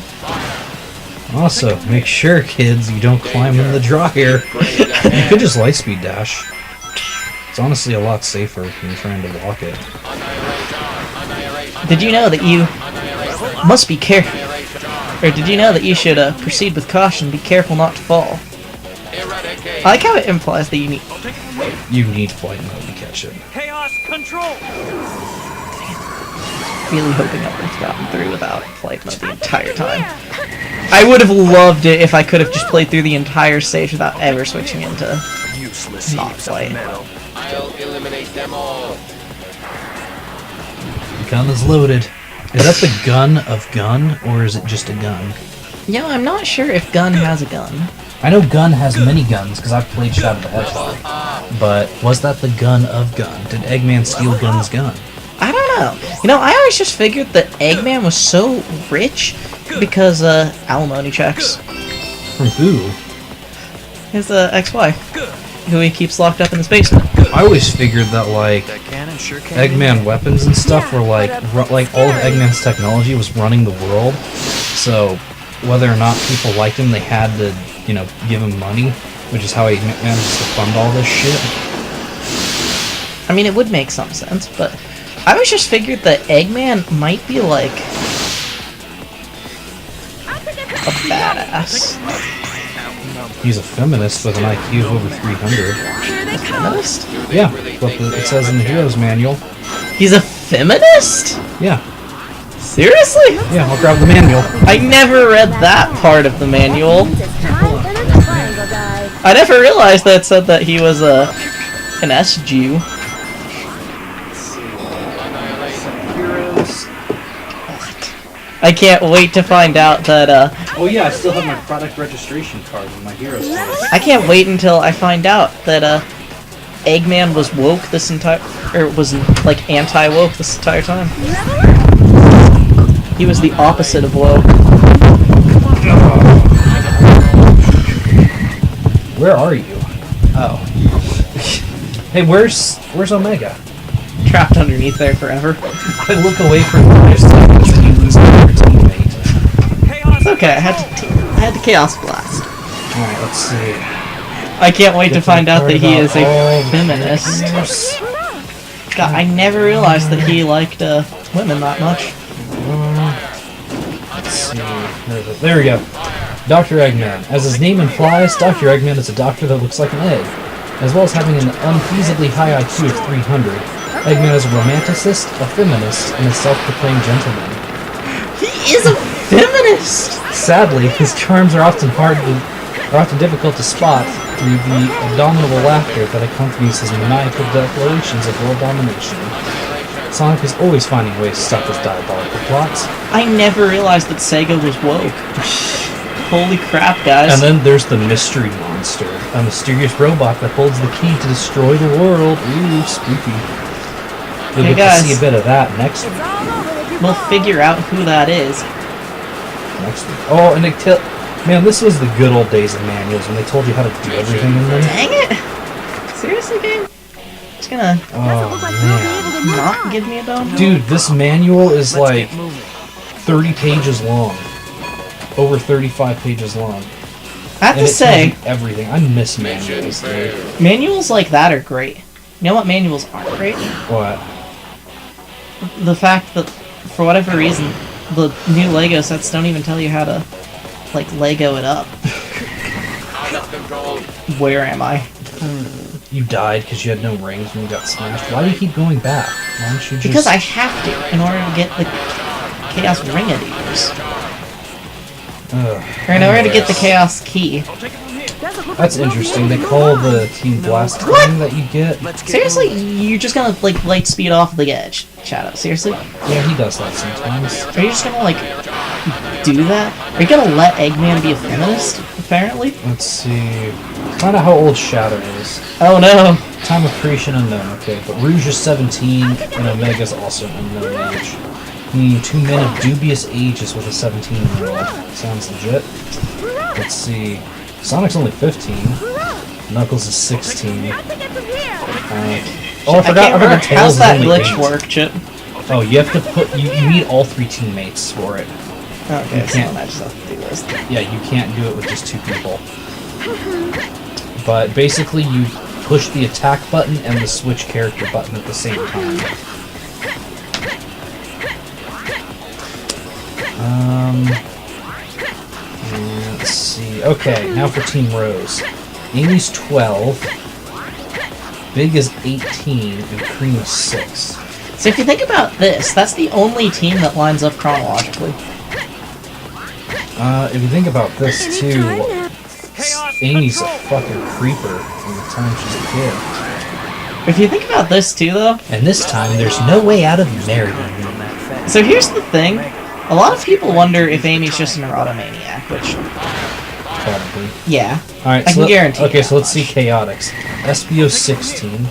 Also, make sure, kids, you don't climb in the dryer. You could just lightspeed dash. It's honestly a lot safer than trying to walk it. Did you know that you must be careful? Or did you know that you should proceed with caution, be careful not to fall? I like how it implies that you need... You need flight mode to catch it. Chaos control. Really hoping I would have gotten through without flight mode the entire time. I would have loved it if I could have just played through the entire stage without ever switching into Useless not heaps of flight. metal. I'll eliminate them all. The gun is loaded. Is that the gun of gun, or is it just a gun? You know, I'm not sure if Gun has a gun. I know Gun has many guns, because I've played Shadow the Hedgehog. But was that the gun of Gun? Did Eggman steal Gun's gun? I don't know. You know, I always just figured that Eggman was so rich because alimony checks. From who? His ex-wife, who he keeps locked up in his basement. I always figured that like Eggman weapons and stuff were like all of Eggman's technology was running the world. So whether or not people liked him, they had to, you know, give him money, which is how he manages to fund all this shit. I mean, it would make some sense, but I always just figured that Eggman might be like a badass. He's a feminist with an IQ of over 300. A feminist? Yeah, what it says in the Hero's Manual. He's a feminist? Yeah. Seriously? Yeah, I'll grab the manual. I never read that part of the manual. I never realized that it said that he was an S-Jew. I can't wait to find out that, Oh yeah, I still have my product registration card and my Heroes card. I can't wait until I find out that, Eggman was woke this entire... or was, like, anti-woke this entire time. He was the opposite of woke. Where are you? Oh. Hey, where's Omega? Trapped underneath there forever. I look away for 5 seconds and you lose another teammate. It's okay, I had to Chaos Blast. Alright, let's see. I can't wait to find out that he is a Oh, feminist. yes. God, I never realized that he liked women that much. Let's see. There we go. Dr. Eggman. As his name implies, Dr. Eggman is a doctor that looks like an egg. As well as having an unfeasibly high IQ of 300, Eggman is a romanticist, a feminist, and a self-proclaimed gentleman. He is a feminist! Sadly, his charms are often difficult to spot through the abominable laughter that accompanies his maniacal declarations of world domination. Sonic is always finding ways to stop his diabolical plots. I never realized that Sega was woke. Holy crap, guys. And then there's the mystery monster, a mysterious robot that holds the key to destroy the world. Ooh, spooky. You'll Hey, get guys. to see a bit of that next week. We'll figure out who that is. Next week. Oh, and man, this was the good old days of manuals when they told you how to do everything in them. Dang it! Seriously, game? Just gonna Oh, man. not give me a bone? Dude, this manual is like 30 pages long. Over 35 pages long. I have And to it say, tells you everything. I miss manuals, dude. manuals like that are great. You know what manuals aren't great? What? The fact that, for whatever reason, the new Lego sets don't even tell you how to, like, Lego it up. Out of control. Where am I? You died because you had no rings when you got smashed. Why do you keep going back? Why don't you just... Because I have to, in order to get the Chaos Ringaders. Ugh. Or in order to get the Chaos Key. That's interesting. They call the Team Blast thing that you get. Seriously? You're just gonna, like, light speed off the edge, Shadow? Seriously? Yeah, he does that sometimes. Are you just gonna, like, do that? Are you gonna let Eggman be a feminist, apparently? Let's see. Find out how old Shadow is. Oh no! Time of creation unknown. Okay, but Rouge is 17 and Omega's also unknown age. Two men of dubious ages with a 17-year-old. Sounds legit. Let's see. Sonic's only 15. Knuckles is 16. I I can't remember. Tails How's is that only glitch 8. work, Chip? Oh, you have to put... You need all 3 teammates for it. Okay, You so can't- then I just have to do this. Yeah, you can't do it with just 2 people. But basically, you push the attack button and the switch character button at the same time. Let's see. Okay, now for Team Rose. Amy's 12, Big is 18, and Cream is 6. So if you think about this, that's the only team that lines up chronologically. If you think about this too, Amy's a fucking creeper from the time she's a kid. If you think about this too, though, And this time, there's no way out of marrying me. so here's the thing. A lot of people wonder if Amy's just an erotomaniac, which Probably. Yeah. Alright, I can guarantee Okay, that so let's see much. Chaotix. SBO 16.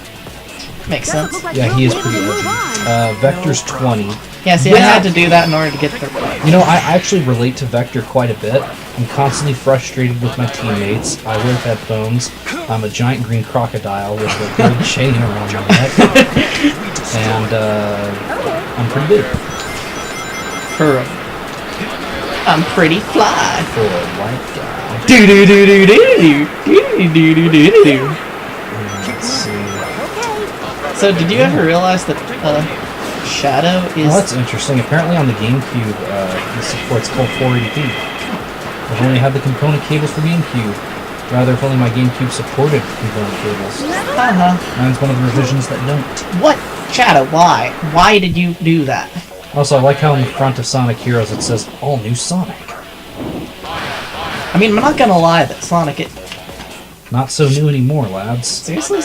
Makes sense. Yeah, he is pretty edgy. Vector's 20. Yeah, see, I had to do that in order to get the right. You know, I actually relate to Vector quite a bit. I'm constantly frustrated with my teammates. I wear headphones. I'm a giant green crocodile with a gold chain around my neck. And, I'm pretty big. I'm pretty fly. For a white guy. Do do do do do do do do do do. Let's see. So, did you ever realize that Shadow is? Well, that's interesting. Apparently on the GameCube, it supports called 480p. I've only had the component cables for GameCube. Rather, if only my GameCube supported component cables. Mine's one of the revisions that don't. What? Shadow, why? Why did you do that? Also, I like how in the front of Sonic Heroes it says, All New Sonic. I mean, I'm not gonna lie that Sonic Not so new anymore, lads. seriously,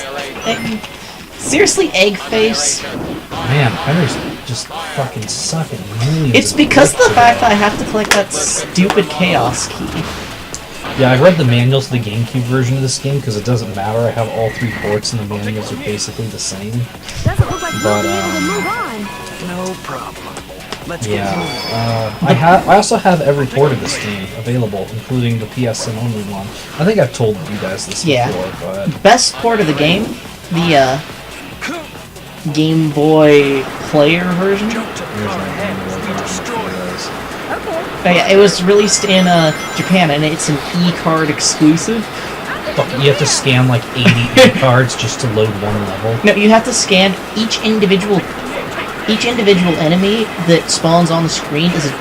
seriously, Eggface. Man, Henry's just fucking sucking millions. It's of because of the bricks fact today. that I have to collect that stupid Chaos Key. Yeah, I read the manuals for the GameCube version of this game because it doesn't matter. I have all 3 ports and the manuals are basically the same. Doesn't look like we'll But, be able to move on. No problem. Let's Yeah, get moving. I also have every port of this game available, including the PSN only one. I think I've told you guys this Yeah. before, but Best port of the game, the Game Boy Player version. here's my Oh, yeah, it was released in Japan, and it's an E-card exclusive. Fuck, you have to scan like 80 cards just to load one level. No, you have to scan each individual enemy that spawns on the screen is an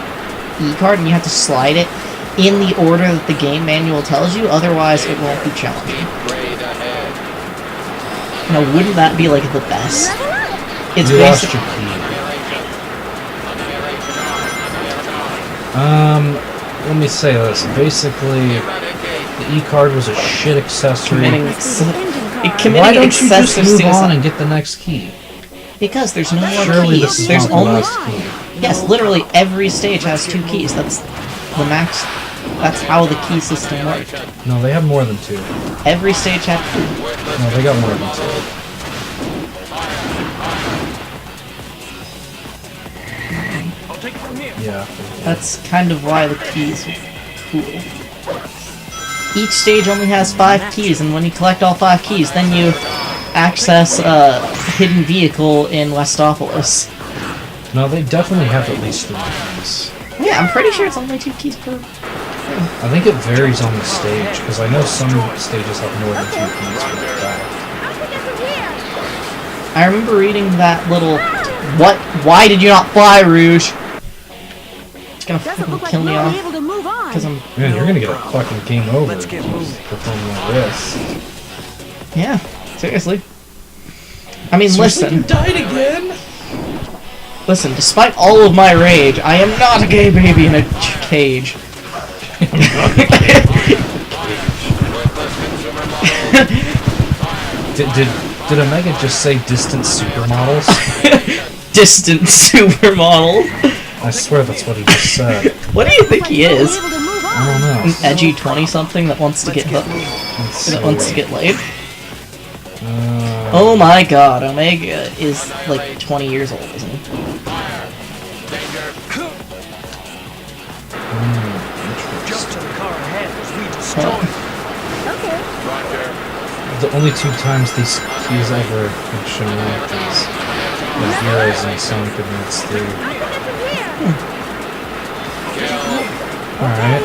E-card, and you have to slide it in the order that the game manual tells you. Otherwise, it won't be challenging. Raid ahead. Now, wouldn't that be like the best? It's You lost basic. your key. Let me say this. Basically, the E-card was a shit accessory. Committing Why don't you just excessive move suicide. on and get the next key? Because there's no more Surely keys. this is There's not the only last key. yes, literally every stage has 2 keys. That's the max. That's how the key system works. No, they have more than 2. Every stage has 2. No, they got more than 2. I'll take it from here. Yeah. That's kind of why the keys are cool. Each stage only has 5 keys, and when you collect all 5 keys, then you access a hidden vehicle in Westopolis. No, they definitely have at least 3 keys. Yeah, I'm pretty sure it's only 2 keys per. I think it varies on the stage, because I know some stages have more than 2 keys for the fact. I'll take it from here. I remember reading that little. What? Why did you not fly, Rouge? It's gonna Doesn't fucking look like kill me we'll be off. able to move on. Because I'm. Man, you're gonna get a fucking game over Let's get moving. performing like this. Yeah, seriously. I mean, Seriously, you listen. died again? Listen, despite all of my rage, I am not a gay baby in a cage. Did Omega just say distant supermodels? Distant supermodel. I swear that's what he just said. What do you think he We'll be is? able to move on. I don't know. An edgy 20-something that wants to get hooked? Let's That see. wants to get laid? Uh, Oh my god, Omega is like 20 years old, isn't he? Jump to the car ahead as we destroy Oh. it. Okay. Roger. The only 2 times these keys ever have shown up is the Heroes and Sonic Advance 3. I'll take it from here. Alright.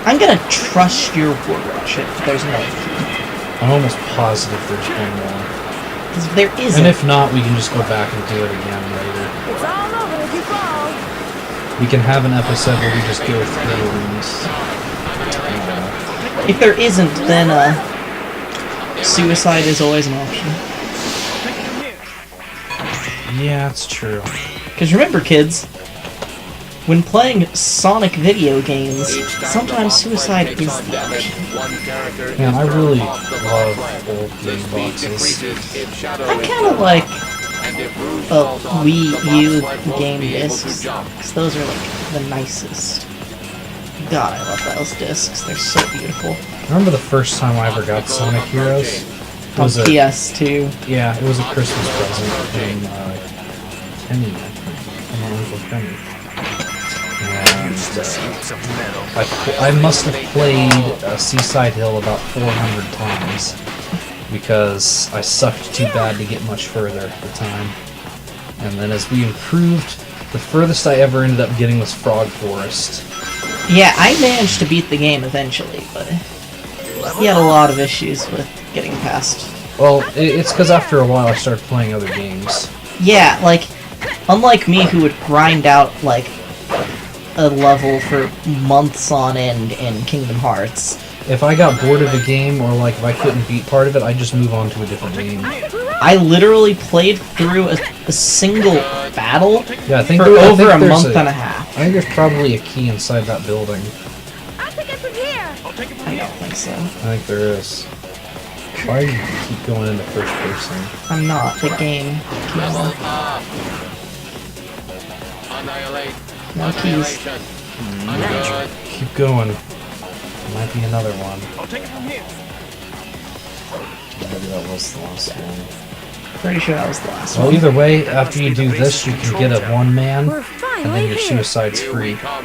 I'm gonna trust your word, Ratchet, if there's no key. I'm almost positive there's one more. Because if there isn't, And if not, we can just go back and do it again later. It's all over if you fall. We can have an episode where we just go through and... if there isn't, then suicide is always an option. yeah, it's true. Because remember, kids, when playing Sonic video games, sometimes suicide is the option. Man, I really love old game boxes. I kind of like Wii U game discs, 'cause those are like the nicest. God, I love those discs. They're so beautiful. Remember the first time I ever got Sonic Heroes? It On was a, PS2. yeah, it was a Christmas present from Penny, from my Uncle Penny. And I must have played Seaside Hill about 400 times because I sucked too bad to get much further at the time. And then as we improved, the furthest I ever ended up getting was Frog Forest. Yeah, I managed to beat the game eventually, but he had a lot of issues with getting past. Well, it's because after a while I started playing other games. Yeah, like, unlike me who would grind out, like, a level for months on end in Kingdom Hearts. If I got bored of a game, or like if I couldn't beat part of it, I'd just move on to a different game. I literally played through a single battle Yeah, I think for I over think a there's month and a half. I think there's probably a key inside that building. I'll take it from here. I don't think so. I think there is. Why do you keep going into first person? I'm not. The game. No keys. Keep going. Might be another one. I'll take it from here. Maybe that was the last one. Pretty sure that was the last Well, one. either way, after you do this, you can get a one-man, We're and finally then your here. suicide's free. Oh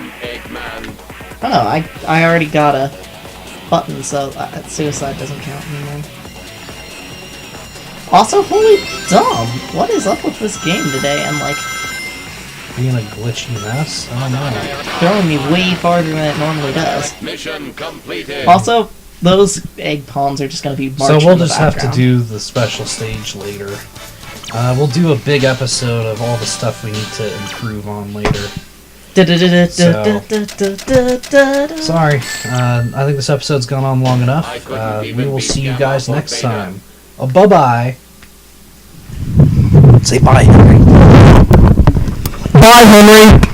no, I already got a button, so suicide doesn't count anymore. Also, holy dumb! What is up with this game today? And like, Being a glitchy mess? I don't know. throwing me way farther than it normally does. Mission completed. Also, those egg palms are just gonna be So marching we'll in the just have to background. do the special stage later. We'll do a big episode of all the stuff we need to improve on later. Sorry, I think this episode's gone on long enough. We will see you guys next time. Bye-bye! Say bye, Henry. Bye, Henry.